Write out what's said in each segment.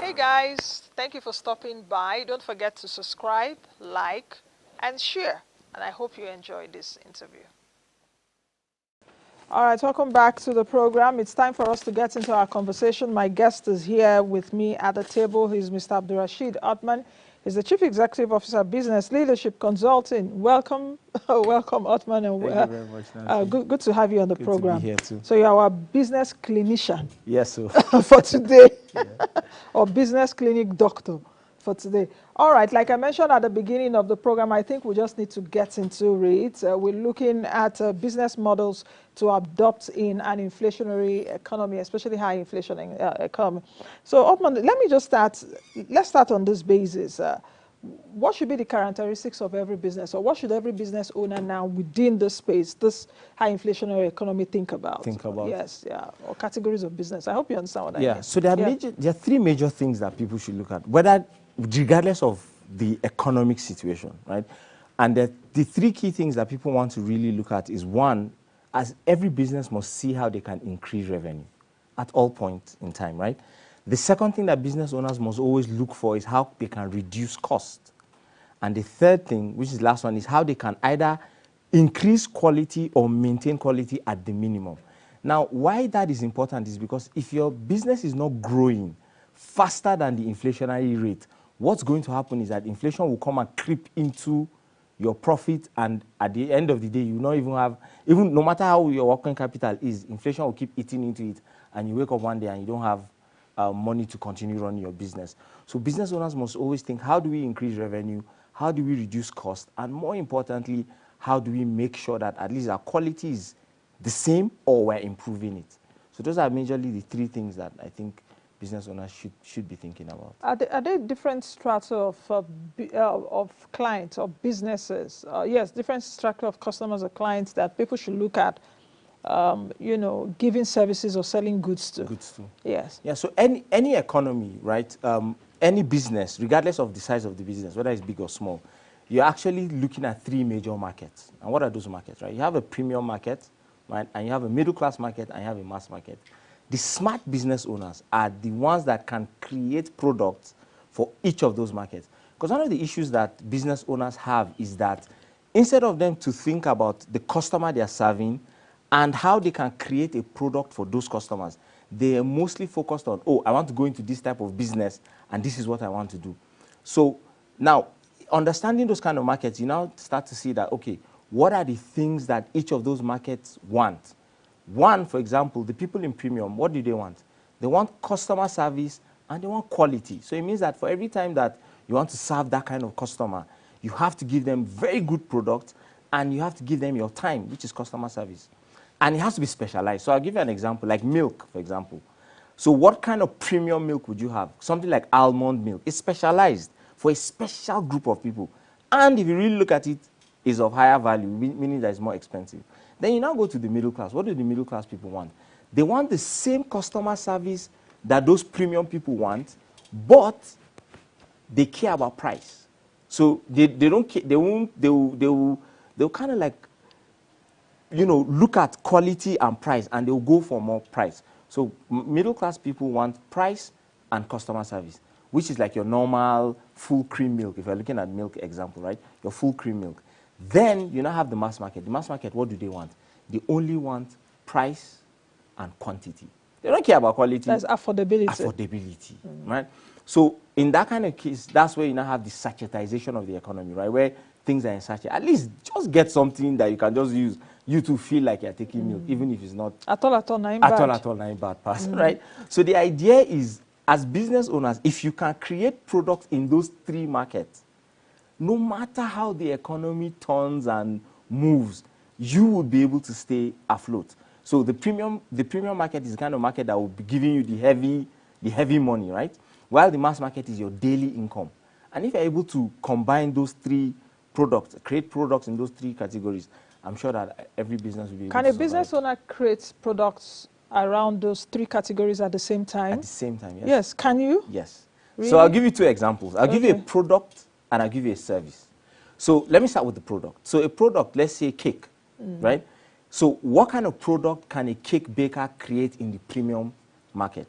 Hey guys, thank you for stopping by. Don't forget to subscribe, like, and share. And I hope you enjoyed this interview. All right, welcome back to the program. It's time for us to get into our conversation. My guest is here with me at the table. He's Mr. Abdulrasheed Othman. He's the Chief Executive Officer, Business Leadership Consulting. Welcome, welcome, Othman. And Thank you very much, Nancy. good to have you on the Good program. to be here too. So you're our business clinician. Yes, so For today, or business clinic doctor for today. All right, like I mentioned at the beginning of the program, I think we just need to get into it. We're looking at business models to adopt in an inflationary economy, especially high inflation economy. So, Othman, let me just start. Let's start on this basis. What should be the characteristics of every business, or what should every business owner now within this space, this high inflationary economy, think about? Yes, yeah, or categories of business. I hope you understand what I mean. yeah, so there are three major things that people should look at, regardless of the economic situation, right? And the three key things that people want to really look at is one, as every business must see how they can increase revenue at all points in time, right? The second thing that business owners must always look for is how they can reduce cost. And the third thing, which is the last one, is how they can either increase quality or maintain quality at the minimum. Now, why that is important is because if your business is not growing faster than the inflationary rate, what's going to happen is that inflation will come and creep into your profit, and at the end of the day, you not even have, even no matter how your working capital is, inflation will keep eating into it, and you wake up one day and you don't have money to continue running your business. So business owners must always think, how do we increase revenue? How do we reduce cost? And more importantly, how do we make sure that at least our quality is the same or we're improving it? So those are majorly the three things that I think business owners should be thinking about. Are there different strata of clients or businesses? Yes, different strata of customers or clients that people should look at, you know, giving services or selling goods to. Goods too. Yes. Yeah, so any economy, right, any business, regardless of the size of the business, whether it's big or small, you're actually looking at three major markets. And what are those markets, right? You have a premium market, right, and you have a middle class market, and you have a mass market. The smart business owners are the ones that can create products for each of those markets. Because one of the issues that business owners have is that instead of them to think about the customer they are serving and how they can create a product for those customers, they are mostly focused on, oh, I want to go into this type of business, and this is what I want to do. So now, understanding those kind of markets, you now start to see that, okay, what are the things that each of those markets want? One, for example, the people in premium, what do they want? They want customer service and they want quality. So it means that for every time that you want to serve that kind of customer, you have to give them very good products and you have to give them your time, which is customer service. And it has to be specialized. So I'll give you an example, like milk, for example. So what kind of premium milk would you have? Something like almond milk. It's specialized for a special group of people. And if you really look at it, it's of higher value, meaning that it's more expensive. Then you now go to the middle class. What do the middle class people want? They want the same customer service that those premium people want, but they care about price. So they don't care, they'll kind of like, you know, look at quality and price, and they'll go for more price. So middle class people want price and customer service, which is like your normal full cream milk. If you're looking at milk example, right? Your full cream milk. Then you now have the mass market. The mass market, what do they want? They only want price and quantity. They don't care about quality. That's affordability. Affordability, right? So in that kind of case, that's where you now have the sachetization of the economy, right? Where things are in sachet. At least just get something that you can just use, you to feel like you're taking milk, even if it's not at all, nine bad pass, right? So the idea is, as business owners, if you can create products in those three markets, no matter how the economy turns and moves, you will be able to stay afloat. So the premium market is the kind of market that will be giving you the heavy money, right? While the mass market is your daily income. And if you're able to combine those three products, create products in those three categories, I'm sure that every business will be able to survive. Can a business owner create products around those three categories at the same time? At the same time, yes. Yes, can you? Yes. Really? So I'll give you two examples. I'll give you a product and I'll give you a service. So let me start with the product. So a product, let's say cake, right? So what kind of product can a cake baker create in the premium market?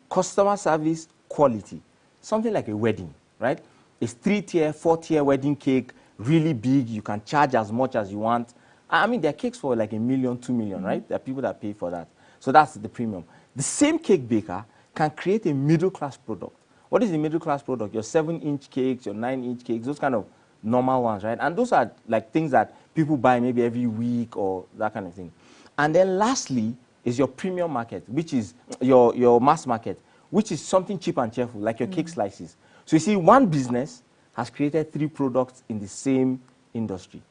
Customer service, quality. something like a wedding, right? It's 3-tier, 4-tier wedding cake, really big. You can charge as much as you want. I mean, there are cakes for like $1 million, $2 million, right? There are people that pay for that. So that's the premium. The same cake baker can create a middle-class product. What is the middle-class product? Your 7-inch cakes, your 9-inch cakes, those kind of normal ones, right? And those are like things that people buy maybe every week or that kind of thing. And then lastly is your premium market, which is your mass market, which is something cheap and cheerful, like your cake slices. So you see, one business has created 3 products in the same industry.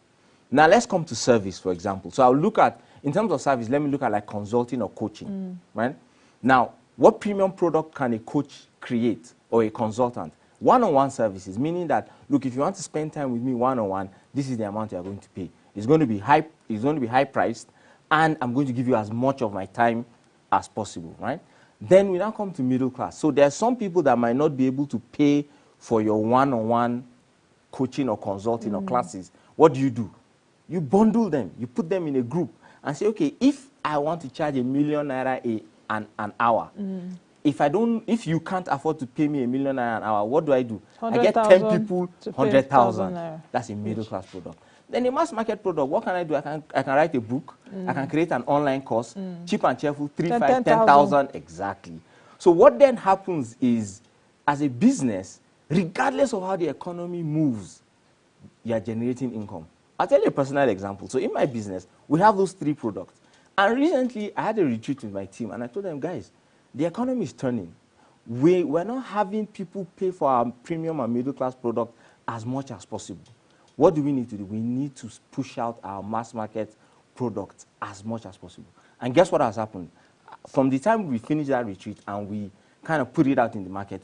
Now let's come to service, for example. So I'll look at, in terms of service, let me look at like consulting or coaching, right? Now, what premium product can a coach create or a consultant? One-on-one services, meaning that, look, if you want to spend time with me one-on-one, this is the amount you are going to pay. It's going to be high priced, and I'm going to give you as much of my time as possible, right? Then we now come to middle class. So there are some people that might not be able to pay for your one-on-one coaching or consulting or classes. What do? You bundle them, you put them in a group and say, okay, if I want to charge ₦1 million an hour, if you can't afford to pay me #1 million an hour, what do? I get 10 people, 100,000. That's a middle class product. Then a mass market product, what can I do? I can write a book, I can create an online course, cheap and cheerful, 10,000, exactly. So what then happens is, as a business, regardless of how the economy moves, you are generating income. I'll tell you a personal example. So in my business, we have those 3 products. And recently, I had a retreat with my team, and I told them, guys, the economy is turning. We're not having people pay for our premium and middle-class product as much as possible. What do we need to do? We need to push out our mass market products as much as possible. And guess what has happened? From the time we finished that retreat and we kind of put it out in the market,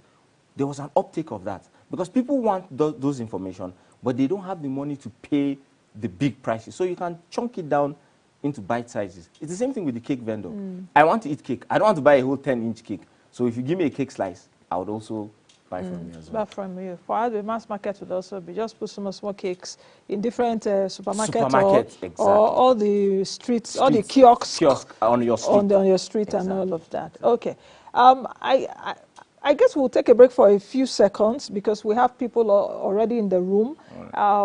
there was an uptake of that. Because people want those information, but they don't have the money to pay the big prices. So you can chunk it down into bite sizes. It's the same thing with the cake vendor. I want to eat cake. I don't want to buy a whole 10-inch cake. So if you give me a cake slice, I would also buy from you as well. Buy from you. For the mass market would also be just put some small cakes in different supermarkets exactly. or all the streets, all the kiosks on your street. On your street and all of that. Okay. I guess we'll take a break for a few seconds because we have people already in the room.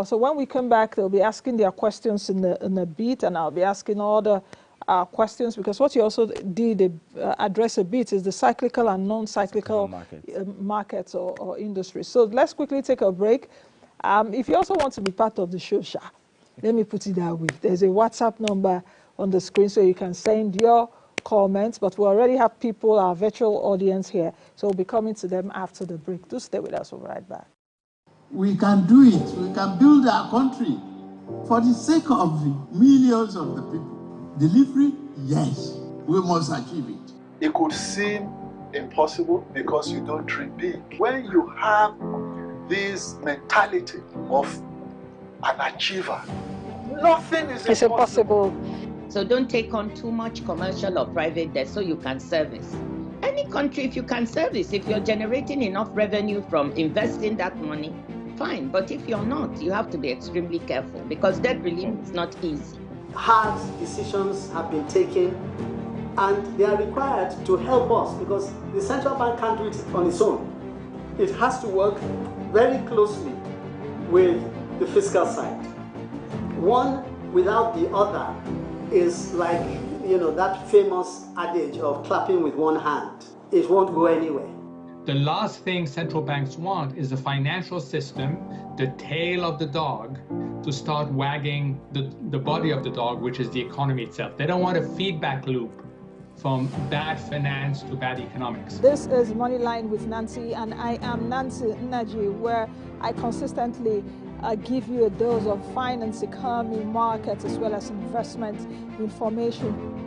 So when we come back, they'll be asking their questions in a bit, and I'll be asking all the questions, because what you also did address a bit is the cyclical and non-cyclical markets or industries. So let's quickly take a break. If you also want to be part of the show, let me put it that way. There's a WhatsApp number on the screen so you can send your comments, but we already have people, our virtual audience here, so we'll be coming to them after the break. Do stay with us. We'll be right back. We can do it. We can build our country for the sake of the millions of the people. Delivery, yes, we must achieve it. It could seem impossible because you don't dream big. When you have this mentality of an achiever, nothing is impossible. So don't take on too much commercial or private debt so you can service. Any country, if you can service, if you're generating enough revenue from investing that money, fine. But if you're not, you have to be extremely careful because debt relief is not easy. Hard decisions have been taken and they are required to help us because the central bank can't do it on its own. It has to work very closely with the fiscal side. One without the other is like, that famous adage of clapping with one hand. It won't go anywhere. The last thing central banks want is the financial system, the tail of the dog, to start wagging the body of the dog, which is the economy itself. They don't want a feedback loop from bad finance to bad economics. This is Moneyline with Nancy, and I am Nancy Nnaji, where I consistently give you a dose of finance, economy, markets, as well as investment information.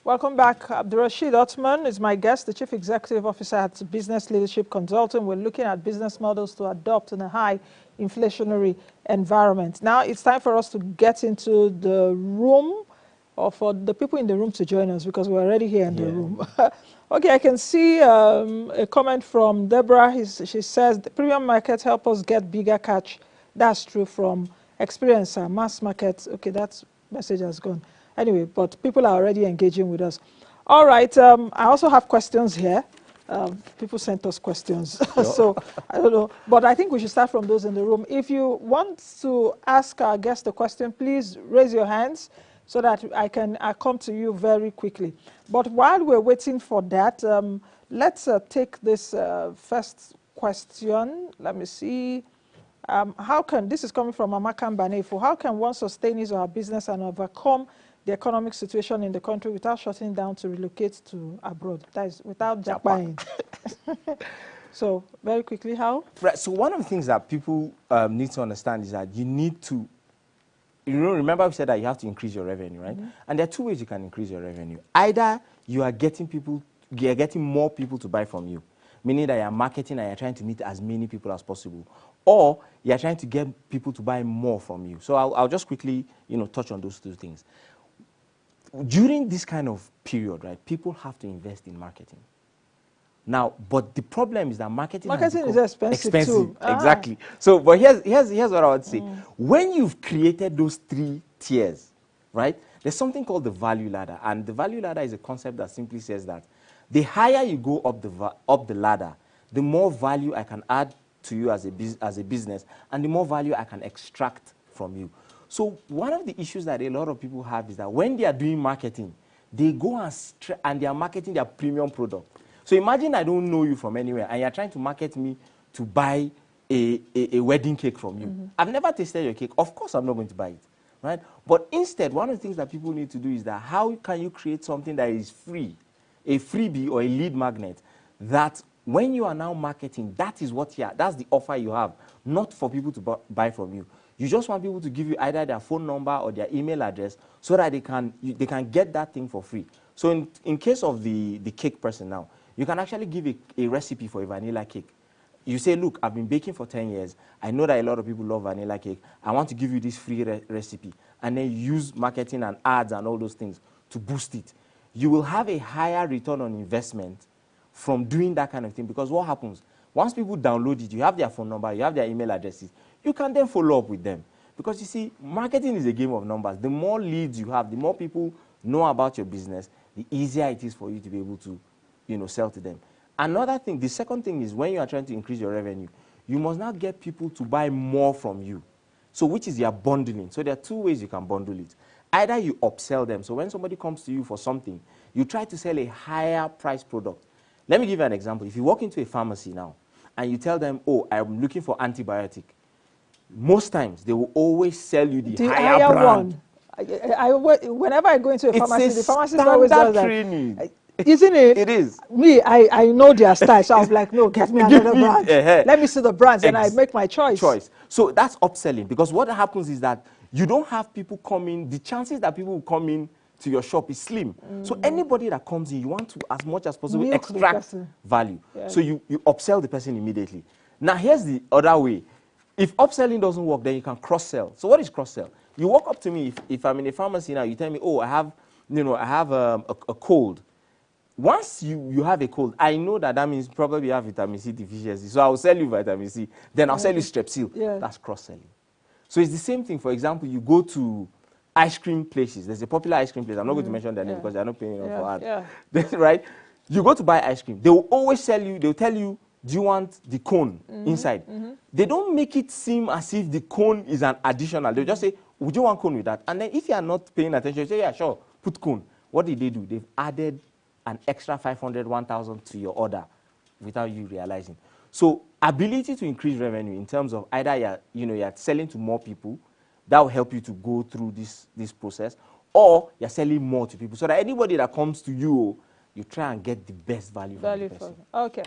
Welcome back. Abdulrasheed Othman is my guest, the Chief Executive Officer at Business Leadership Consulting. We're looking at business models to adopt in a high inflationary environment. Now it's time for us to get into the room, or for the people in the room to join us, because we're already here in the room. Okay, I can see a comment from Deborah. She says, the premium markets help us get bigger catch. That's true from experience mass market. Okay, that message has gone. Anyway, but people are already engaging with us. All right, I also have questions here. People sent us questions, so I don't know. But I think we should start from those in the room. If you want to ask our guest a question, please raise your hands so that I can come to you very quickly. But while we're waiting for that, let's take this first question. Let me see. This is coming from Amaka Mbanefo, how can one sustain his or her business and overcome the economic situation in the country without shutting down to relocate to abroad? That is without Japan. So very quickly, how? Right. So one of the things that people need to understand is that you need to, remember we said that you have to increase your revenue, right? And there are two ways you can increase your revenue. Either you are getting more people to buy from you, meaning that you're marketing and you're trying to meet as many people as possible, or you're trying to get people to buy more from you. So I'll just quickly, touch on those two things. During this kind of period, right, people have to invest in marketing. Now, but the problem is that marketing is expensive too. Exactly. So, but here's what I would say. When you've created those 3 tiers, right, there's something called the value ladder. And the value ladder is a concept that simply says that the higher you go up the ladder, the more value I can add to you as a business, and the more value I can extract from you. So one of the issues that a lot of people have is that when they are doing marketing, they go and they are marketing their premium product. So imagine I don't know you from anywhere, and you're trying to market me to buy a wedding cake from you. I've never tasted your cake. Of course, I'm not going to buy it, right? But instead, one of the things that people need to do is that how can you create something that is free, a freebie or a lead magnet, that when you are now marketing, that's the offer you have, not for people to buy from you. You just want people to give you either their phone number or their email address so that they can get that thing for free. So in case of the cake person now, you can actually give a recipe for a vanilla cake. You say, look, I've been baking for 10 years. I know that a lot of people love vanilla cake. I want to give you this free recipe. And then use marketing and ads and all those things to boost it. You will have a higher return on investment from doing that kind of thing, because what happens? Once people download it, you have their phone number, you have their email addresses, you can then follow up with them. Because you see, marketing is a game of numbers. The more leads you have, the more people know about your business, the easier it is for you to be able to, sell to them. Another thing, the second thing is when you are trying to increase your revenue, you must now get people to buy more from you. So which is your bundling. So there are 2 ways you can bundle it. Either you upsell them. So when somebody comes to you for something, you try to sell a higher price product. Let me give you an example. If you walk into a pharmacy now and you tell them, oh, I'm looking for antibiotic, most times they will always sell you the higher brand. One. Whenever I go into a pharmacy, the pharmacist always does that. Isn't it? It is. Me, I know their style, so I'm like, no, get me another brand. Let me see the brands, and I make my choice. So that's upselling, because what happens is that you don't have people coming. The chances that people will come in to your shop is slim. So anybody that comes in, you want to, as much as possible, extract value. Yeah. So you upsell the person immediately. Now, here's the other way. If upselling doesn't work, then you can cross-sell. So what is cross-sell? You walk up to me, if I'm in a pharmacy now, you tell me, oh, I have a cold. Once you have a cold, I know that means probably you have vitamin C deficiency. So I'll sell you vitamin C. Then I'll sell you Strepsil. Yeah. That's cross-selling. So it's the same thing. For example, you go to ice cream places. There's a popular ice cream place. I'm not going to mention their name because they're not paying enough for ads. Yeah. Right? You go to buy ice cream. They will always tell you, do you want the cone inside? They don't make it seem as if the cone is an additional. They'll just say, would you want cone with that? And then if you are not paying attention, you say, yeah, sure, put cone. What did they do? They've added an extra 500, 1,000 to your order without you realizing. So ability to increase revenue in terms of either you're selling to more people, that will help you to go through this process, or you're selling more to people. So that anybody that comes to you, you try and get the best value from the person. Okay.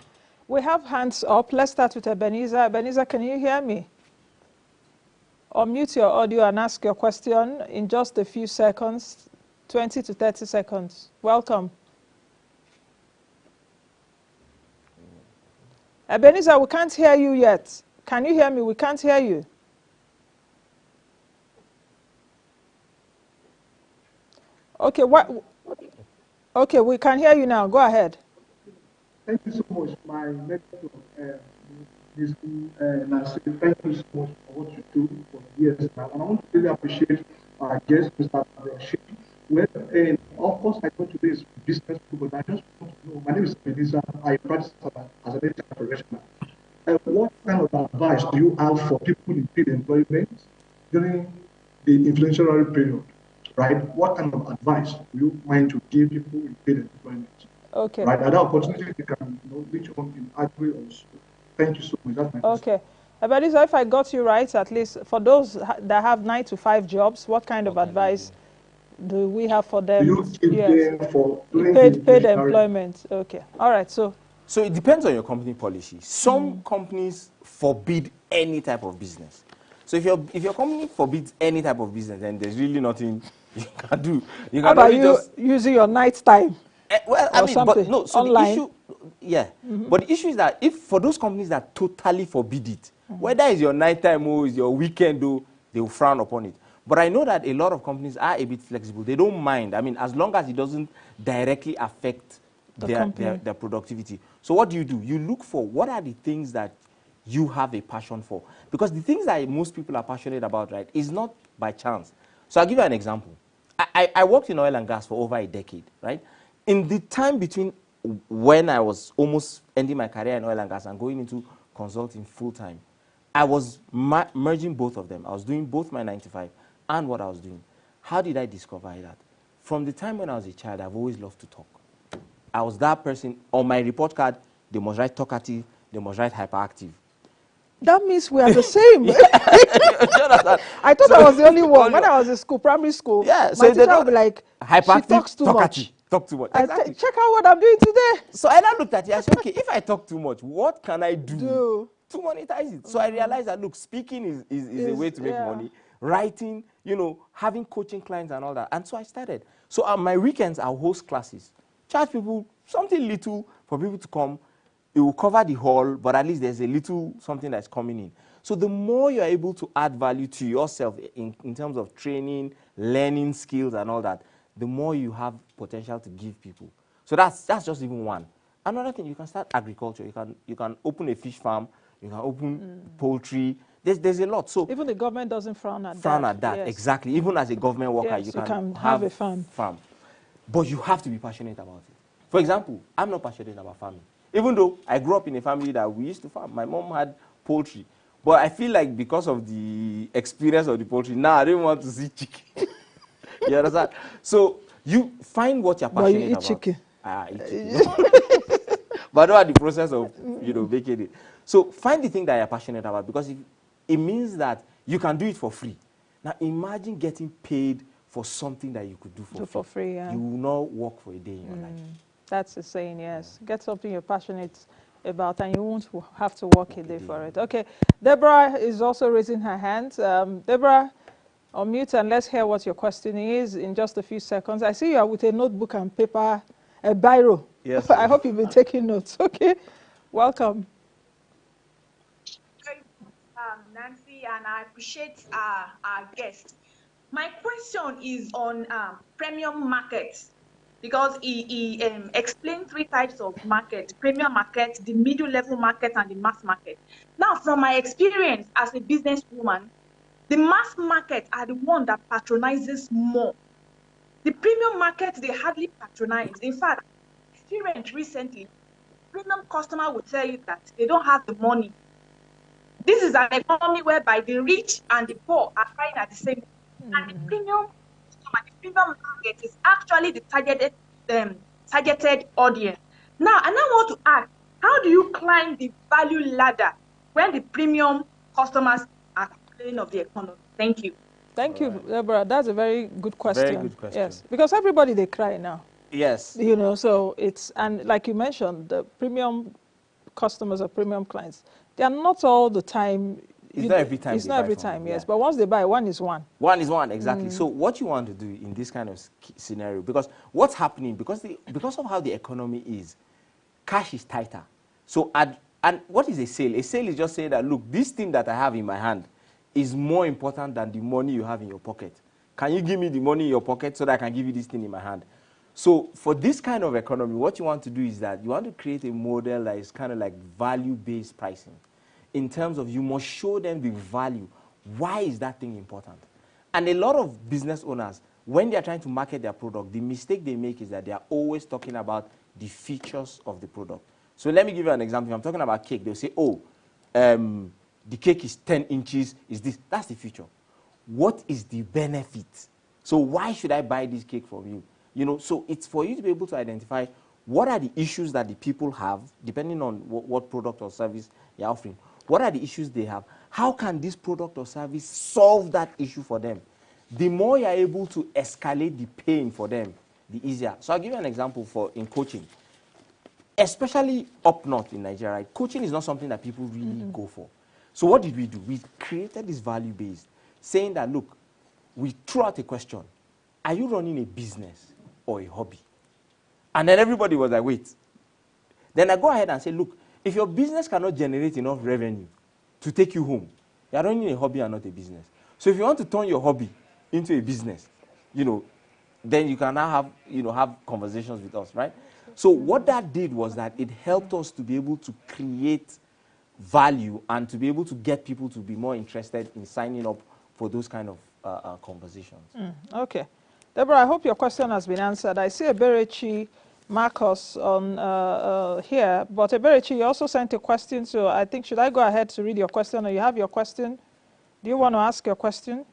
We have hands up. Let's start with Ebenezer. Ebenezer, can you hear me? Unmute your audio and ask your question in just a few seconds, 20 to 30 seconds. Welcome. Ebenezer, we can't hear you yet. Can you hear me? We can't hear you. Okay, Okay, we can hear you now. Go ahead. Thank you so much, my network. Thank you so much for what you do for the Yes, ma'am. And I want to really appreciate our guest, Mr. Abdulrasheed. Well, of course, I know today is business, but I just want to know. My name is Melissa. I practice as an HR professional. What kind of advice do you have for people in paid employment during the inflationary period? Right? What kind of advice do you mind to give people in paid employment? Okay. Right? At that opportunity, they can reach on in Agri also. Thank you so much. That's my question. Okay. Ebenezer, if I got you right, at least for those that have 9 to 5 jobs, what kind of advice do we have for Do them? you give Yes. them for during the Paid inflationary? employment. Okay. All right. So So it depends on your company policy. Some companies forbid any type of business. So if your company forbids any type of business, then there's really nothing you can do. You how can about only you just using your night time well, I or mean, but something no. So the online? issue, yeah. But the issue is that if for those companies that totally forbid it, whether it's your nighttime or it's your weekend, or they will frown upon it. But I know that a lot of companies are a bit flexible. They don't mind. I mean, as long as it doesn't directly affect The their company. productivity. So what do? You look for what are the things that you have a passion for. Because the things that most people are passionate about, right, is not by chance. So I'll give you an example. I worked in oil and gas for over a decade, right? In the time between when I was almost ending my career in oil and gas and going into consulting full time, I was merging both of them. I was doing both my 9 to 5 and what I was doing. How did I discover that? From the time when I was a child, I've always loved to talk. I was that person. On my report card, they must write talkative, they must write hyperactive. That means we are the same. I thought I was the only one. When I was in school, primary school, yeah, my so they teacher would don't be like, she hyperactive, talks too talkative, much. talk too much. I Exactly. check out what I'm doing today. So I now looked at it. I said, okay, if I talk too much, what can I do to monetize it? So I realized that look, speaking is a way to make money. Writing, having coaching clients and all that. And so I started. So on my weekends, I'll host classes, charge people something little for people to come. It will cover the hall, but at least there's a little something that's coming in. So the more you're able to add value to yourself in terms of training, learning skills and all that, the more you have potential to give people. So that's just even one. Another thing, you can start agriculture. You can open a fish farm. You can open poultry. There's a lot. So even the government doesn't frown at that. Frown at that, yes. exactly. Even as a government worker, Yes, you you can have a farm. But you have to be passionate about it. For example, I'm not passionate about farming. Even though I grew up in a family that we used to farm. My mom had poultry. But I feel like because of the experience of the poultry, now I don't want to see chicken. You understand? So you find what you're passionate But you eat about. chicken. I eat chicken. But not the process of making it. So find the thing that you're passionate about, because it means that you can do it for free. Now imagine getting paid for something that you could do for free. Yeah. You will not work for a day in your life. That's the saying, yes. Yeah. Get something you're passionate about and you won't have to work a day for it. Okay, Deborah is also raising her hand. Deborah, unmute and let's hear what your question is in just a few seconds. I see you are with a notebook and paper, a biro. Yes. I hope you've been taking notes. Okay, welcome. Nancy, and I appreciate our guest. My question is on premium markets, because he explained 3 types of market: premium market, the middle level market, and the mass market. Now, from my experience as a businesswoman, the mass market are the one that patronizes more. The premium market, they hardly patronize. In fact, experience recently, premium customer will tell you that they don't have the money. This is an economy whereby the rich and the poor are crying at the same time. And the premium customer, the premium market is actually the targeted audience. Now, and I want to ask, how do you climb the value ladder when the premium customers are complaining of the economy? Thank you. Thank you, Deborah. That's a very good question. Very good question. Yes, because everybody, they cry now. Yes. So and like you mentioned, the premium customers or premium clients, they are not all the time. It's not every time. It's not every time, yes. But once they buy, one is one. One is one, exactly. So what you want to do in this kind of scenario, because what's happening, because of how the economy is, cash is tighter. So and what is a sale? A sale is just saying that, look, this thing that I have in my hand is more important than the money you have in your pocket. Can you give me the money in your pocket so that I can give you this thing in my hand? So for this kind of economy, what you want to do is that you want to create a model that is kind of like value-based pricing. In terms of, you must show them the value. Why is that thing important? And a lot of business owners, when they are trying to market their product, the mistake they make is that they are always talking about the features of the product. So let me give you an example. If I'm talking about cake, they'll say, oh, the cake is 10 inches, is this? That's the feature. What is the benefit? So why should I buy this cake from you? You know, so it's for you to be able to identify what are the issues that the people have, depending on what product or service you're offering. What are the issues they have? How can this product or service solve that issue for them? The more you're able to escalate the pain for them, the easier. So I'll give you an example in coaching. Especially up north in Nigeria, right? Coaching is not something that people really go for. So what did we do? We created this value-based, saying that, look, we threw out a question. Are you running a business or a hobby? And then everybody was like, wait. Then I go ahead and say, look, if your business cannot generate enough revenue to take you home, you're running a hobby and not a business. So if you want to turn your hobby into a business, you know, then you can now have, you know, have conversations with us, right? So what that did was that it helped us to be able to create value and to be able to get people to be more interested in signing up for those kind of conversations. Okay. Deborah, I hope your question has been answered. I see Eberechi Marcos on here, but Eberechi, you also sent a question, so I think, should I go ahead to read your question, or you have your question? Do you want to ask your question?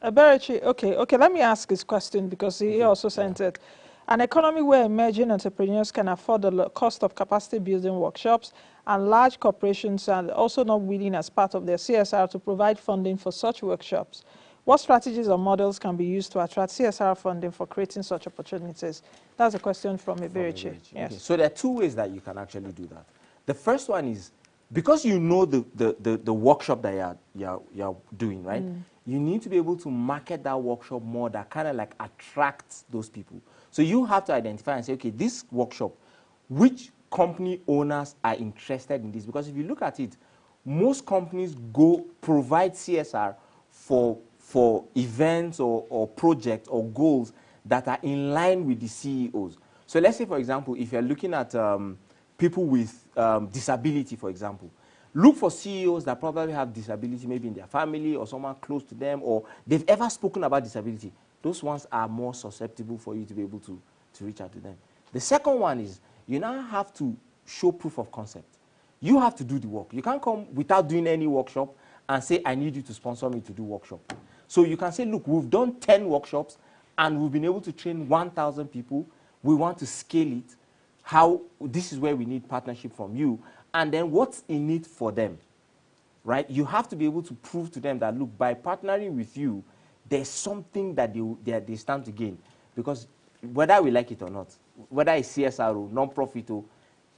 Eberechi, okay, let me ask his question because he also sent it. An economy where emerging entrepreneurs can afford the cost of capacity building workshops and large corporations are also not willing as part of their CSR to provide funding for such workshops. What strategies or models can be used to attract CSR funding for creating such opportunities? That's a question from Eberechi. Yes. Okay. So there are two ways that you can actually do that. The first one is, because you know the workshop that you're doing, right? You need to be able to market that workshop more, that kind of like attracts those people. So you have to identify and say, okay, this workshop, which company owners are interested in this? Because if you look at it, most companies provide CSR for events or projects or goals that are in line with the CEOs. So let's say, for example, if you're looking at people with disability, for example, look for CEOs that probably have disability, maybe in their family or someone close to them, or they've ever spoken about disability. Those ones are more susceptible for you to be able to reach out to them. The second one is you now have to show proof of concept. You have to do the work. You can't come without doing any workshop and say, I need you to sponsor me to do workshop. So you can say, look, we've done 10 workshops and we've been able to train 1,000 people. We want to scale it. This is where we need partnership from you. And then what's in it for them, right? You have to be able to prove to them that, look, by partnering with you, there's something that they stand to gain. Because whether we like it or not, whether it's CSR or non-profit,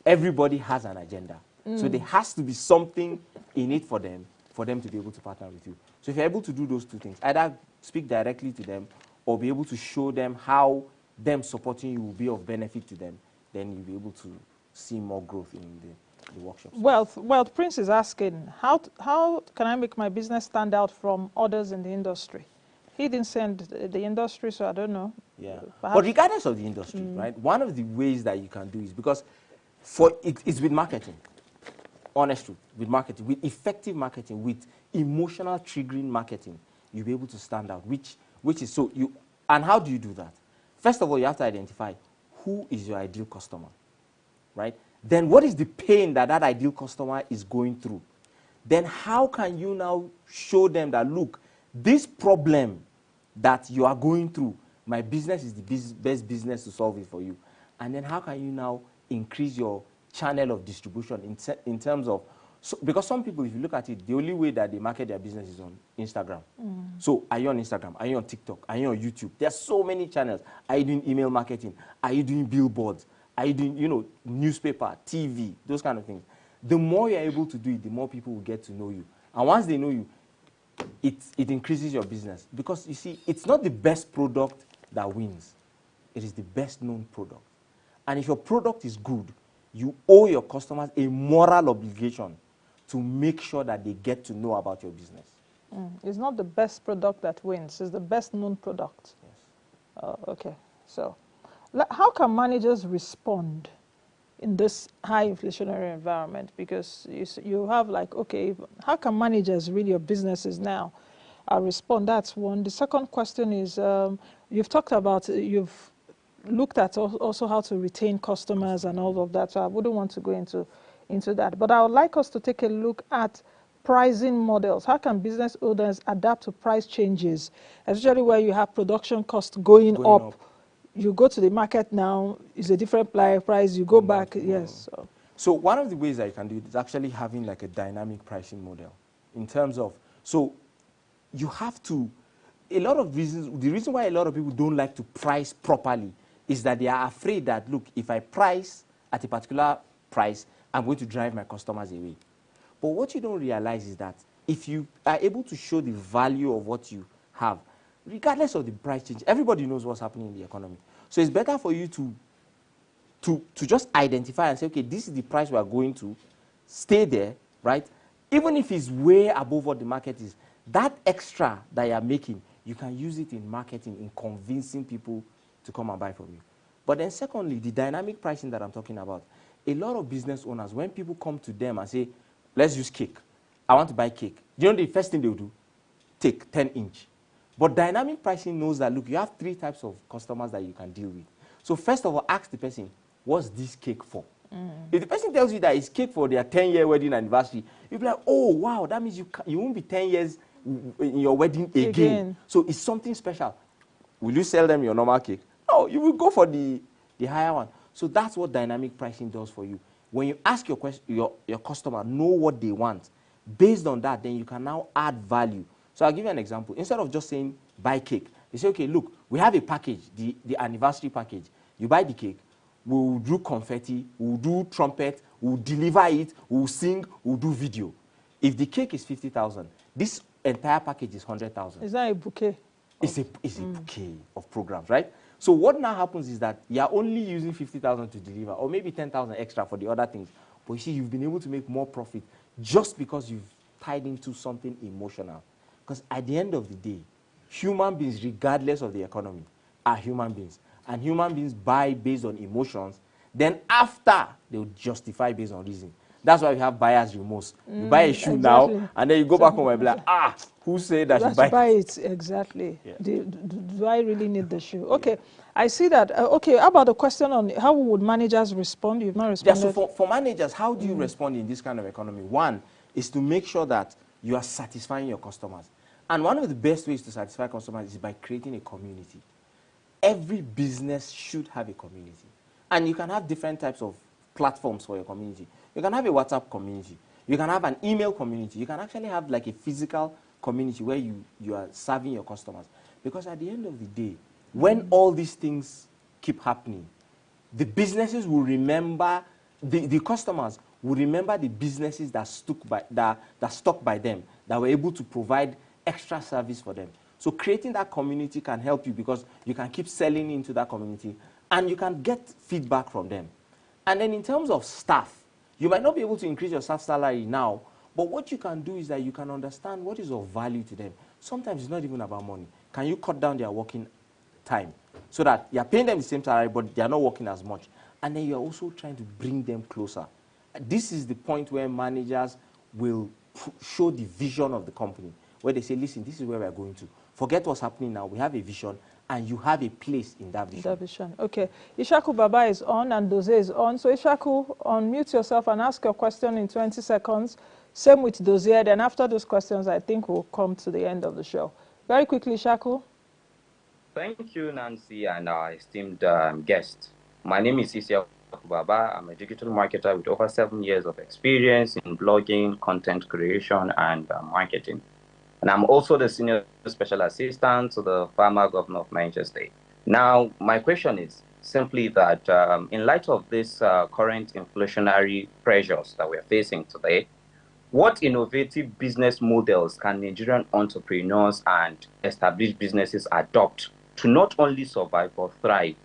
everybody has an agenda. So there has to be something in it for them to be able to partner with you. So if you're able to do those two things, either speak directly to them or be able to show them how them supporting you will be of benefit to them, then you'll be able to see more growth in the workshops. Wealth Prince is asking, how can I make my business stand out from others in the industry? He didn't send the industry, so I don't know. Yeah. Perhaps. But regardless of the industry, right, one of the ways that you can do is, because it's with marketing. Honest truth, with marketing, with effective marketing, with emotional triggering marketing, you'll be able to stand out, which is so you. And how do you do that? First of all, you have to identify who is your ideal customer, right? Then what is the pain that ideal customer is going through? Then how can you now show them that, look, this problem that you are going through, my business is the best business to solve it for you. And then how can you now increase your channel of distribution in terms of, because some people, if you look at it, the only way that they market their business is on Instagram. So are you on Instagram? Are you on TikTok? Are you on YouTube? There's so many channels. Are you doing email marketing? Are you doing billboards? Are you doing, newspaper, TV, those kind of things? The more you're able to do it, the more people will get to know you. And once they know you, it increases your business. Because, you see, it's not the best product that wins. It is the best known product. And if your product is good, you owe your customers a moral obligation to make sure that they get to know about your business. It's not the best product that wins. It's the best known product. Yes. Okay. So how can managers respond in this high inflationary environment? Because you have like, okay, how can managers read your businesses now? I'll respond. That's one. The second question is, you've talked about, you've looked at also how to retain customers and all of that. So I wouldn't want to go into that. But I would like us to take a look at pricing models. How can business owners adapt to price changes, especially where you have production costs going up. You go to the market now, it's a different price. You go back, yes. So one of the ways that you can do it is actually having like a dynamic pricing model in terms of, so you have to, a lot of reasons, the reason why a lot of people don't like to price properly is that they are afraid that, look, if I price at a particular price, I'm going to drive my customers away. But what you don't realize is that if you are able to show the value of what you have, regardless of the price change, everybody knows what's happening in the economy. So it's better for you to just identify and say, okay, this is the price we are going to, stay there, right? Even if it's way above what the market is, that extra that you're making, you can use it in marketing, in convincing people to come and buy from you. But then secondly, the dynamic pricing that I'm talking about, a lot of business owners, when people come to them and say, let's use cake, I want to buy cake, do you know the first thing they'll do? Take 10-inch. But dynamic pricing knows that, look, you have 3 types of customers that you can deal with. So first of all, ask the person, what's this cake for? If the person tells you that it's cake for their 10-year wedding anniversary, you'll be like, oh, wow, that means you won't be 10 years in your wedding again. So it's something special. Will you sell them your normal cake? No, you will go for the higher one. So that's what dynamic pricing does for you. When you ask your customer, know what they want. Based on that, then you can now add value. So I'll give you an example. Instead of just saying, buy cake, they say, okay, look, we have a package, the anniversary package. You buy the cake, we'll do confetti, we'll do trumpet, we'll deliver it, we'll sing, we'll do video. If the cake is 50,000, this entire package is 100,000. Is that a bouquet? It's a bouquet of programs, right? So what now happens is that you're only using 50,000 to deliver, or maybe 10,000 extra for the other things. But you see, you've been able to make more profit just because you've tied into something emotional. Because at the end of the day, human beings, regardless of the economy, are human beings. And human beings buy based on emotions. Then after, they'll justify based on reason. That's why we have buyer's remorse. You buy a shoe now, and then you go back home and be like, who said that you buy it? Exactly. Yeah. Do I really need the shoe? Okay, I see that. Okay, how about the question on how would managers respond? You've not responded. Yeah, so for managers, how do you respond in this kind of economy? One is to make sure that you are satisfying your customers. And one of the best ways to satisfy customers is by creating a community. Every business should have a community. And you can have different types of platforms for your community. You can have a WhatsApp community. You can have an email community. You can actually have like a physical community where you are serving your customers. Because at the end of the day, when all these things keep happening, the businesses will remember, the customers will remember the businesses that stuck by them, that were able to provide extra service for them. So creating that community can help you because you can keep selling into that community and you can get feedback from them. And then in terms of staff, you might not be able to increase your staff salary now, but what you can do is that you can understand what is of value to them. Sometimes it's not even about money. Can you cut down their working time so that you're paying them the same salary, but they're not working as much? And then you're also trying to bring them closer. This is the point where managers will show the vision of the company, where they say, listen, this is where we're going to. Forget what's happening now. We have a vision, and you have a place in that vision. Okay. Ishaku Baba is on and Dozie is on. So Ishaku, unmute yourself and ask your question in 20 seconds. Same with Dozie. Then after those questions, I think we'll come to the end of the show. Very quickly, Ishaku. Thank you, Nancy, and our esteemed guest. My name is Ishaku Baba. I'm a digital marketer with over 7 years of experience in blogging, content creation, and marketing. And I'm also the Senior Special Assistant to the former Governor of Niger State. Now, my question is simply that in light of this current inflationary pressures that we're facing today, what innovative business models can Nigerian entrepreneurs and established businesses adopt to not only survive but thrive,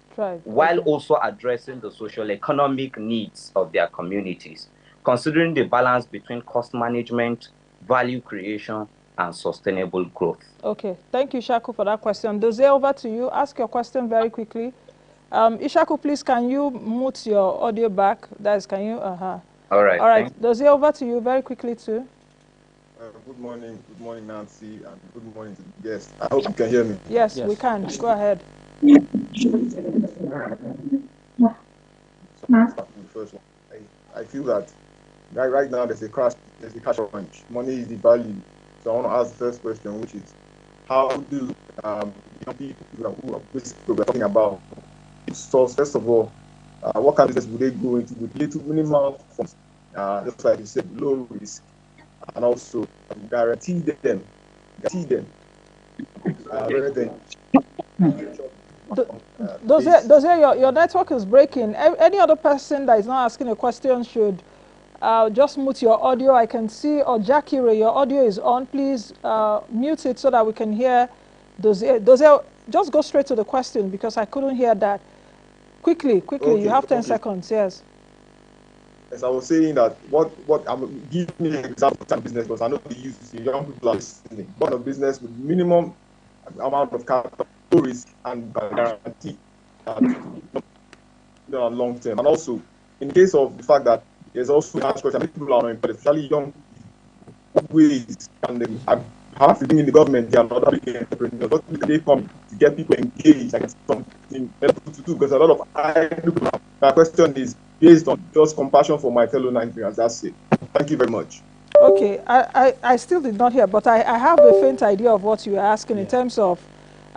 while also addressing the social economic needs of their communities, considering the balance between cost management, value creation, and sustainable growth? Okay, thank you, Shaku, for that question. Dozie, over to you. Ask your question very quickly. Ishaku, please, can you mute your audio back? Can you? All right, All right, Dozie, over to you very quickly too. Good morning, Nancy, and good morning to the guests. I hope you can hear me. Yes, we can. Go ahead. First one, I feel that right now there's a cash crunch. Money is the value. So I want to ask the first question, which is, how do young people who are basically we're talking about source? First of all, what kind of business would they go into with little minimal funds? Just like you said, low risk, and also guarantee them rather than your network is breaking. Any other person that is not asking a question should just mute your audio. I can see, or Jackie Ray, your audio is on. Please mute it so that we can hear Dozie. Just go straight to the question because I couldn't hear that. Quickly, okay, you have 10 seconds, yes. As I was saying that what I'm giving me an example of business because I know the young people are listening. What a business with minimum amount of capital, risk, and guarantee long term. And also, in case of the fact that there's also a question, people are unemployed, especially young ways, and they have to bring in the government, they are not entrepreneurs. What do they come to get people engaged, like something to do? Because a lot of idle people. My question is based on just compassion for my fellow Nigerians. That's it. Thank you very much. Okay, I still did not hear, but I have a faint idea of what you are asking in terms of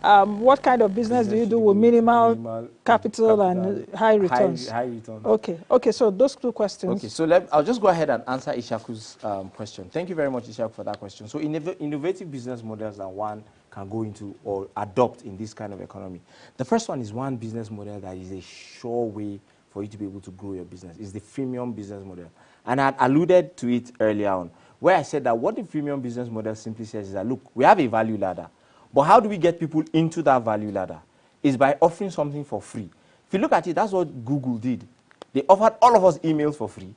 what kind of business do you do with minimal capital and high returns? High returns. Okay, so those two questions. Okay, so I'll just go ahead and answer Ishaku's question. Thank you very much, Ishaku, for that question. So innovative business models that one can go into or adopt in this kind of economy. The first one is one business model that is a sure way for you to be able to grow your business. It's the freemium business model. And I alluded to it earlier on, where I said that what the freemium business model simply says is that, look, we have a value ladder. But how do we get people into that value ladder? Is by offering something for free. If you look at it, that's what Google did. They offered all of us emails for free.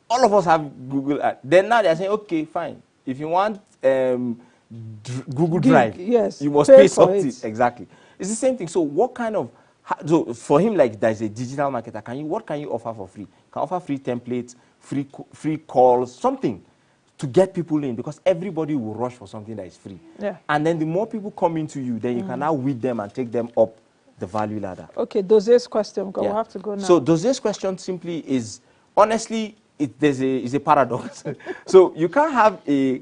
All of us have Google. Then now they're saying, okay, fine. If you want Google Drive, yes, you must pay something. Exactly. It's the same thing. So what kind of, so for him, like there's a digital marketer, what can you offer for free? Can offer free templates, free calls, something to get people in, because everybody will rush for something that is free. Yeah. And then the more people come into you, then you can now weed them and take them up the value ladder. Okay, Dozie's question, we'll have to go now. So Dozie's question simply is, honestly, is a paradox. So you can't have a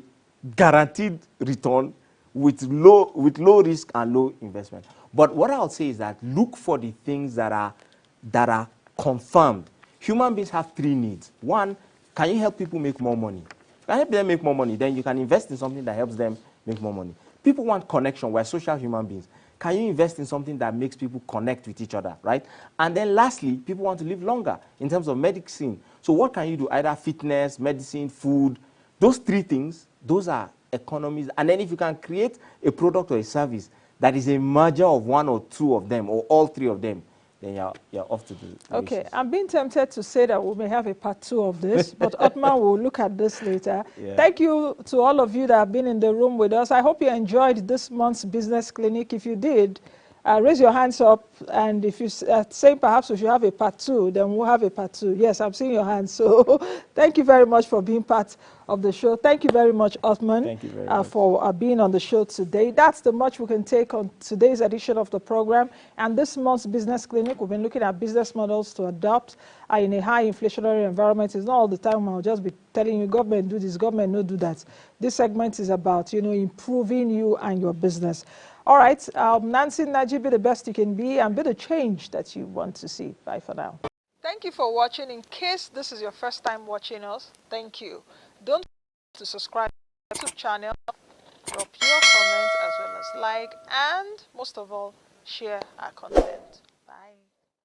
guaranteed return with low risk and low investment. But what I'll say is that look for the things that are confirmed. Human beings have three needs. One, can you help people make more money? Can you help them make more money? Then you can invest in something that helps them make more money. People want connection. We're social human beings. Can you invest in something that makes people connect with each other, right? And then lastly, people want to live longer in terms of medicine. So what can you do? Either fitness, medicine, food. Those three things, those are economies. And then if you can create a product or a service that is a merger of one or two of them or all three of them, then you're off to the Okay, races. I'm being tempted to say that we may have a part 2 of this, but Othman will look at this later. Yeah. Thank you to all of you that have been in the room with us. I hope you enjoyed this month's business clinic. If you did, raise your hands up, and if you say perhaps we should have a part 2, then we'll have a part 2. Yes, I'm seeing your hands. So thank you very much for being part of the show. Thank you very much, Othman, Thank you very much. for being on the show today. That's the much we can take on today's edition of the program. And this month's business clinic, we've been looking at business models to adopt in a high inflationary environment. It's not all the time I'll just be telling you, government do this, government no do that. This segment is about, improving you and your business. All right, Nancy, Naji, be the best you can be and be the change that you want to see. Bye for now. Thank you for watching. In case this is your first time watching us, thank you. Don't forget to subscribe to the channel, drop your comments as well as like, and most of all, share our content.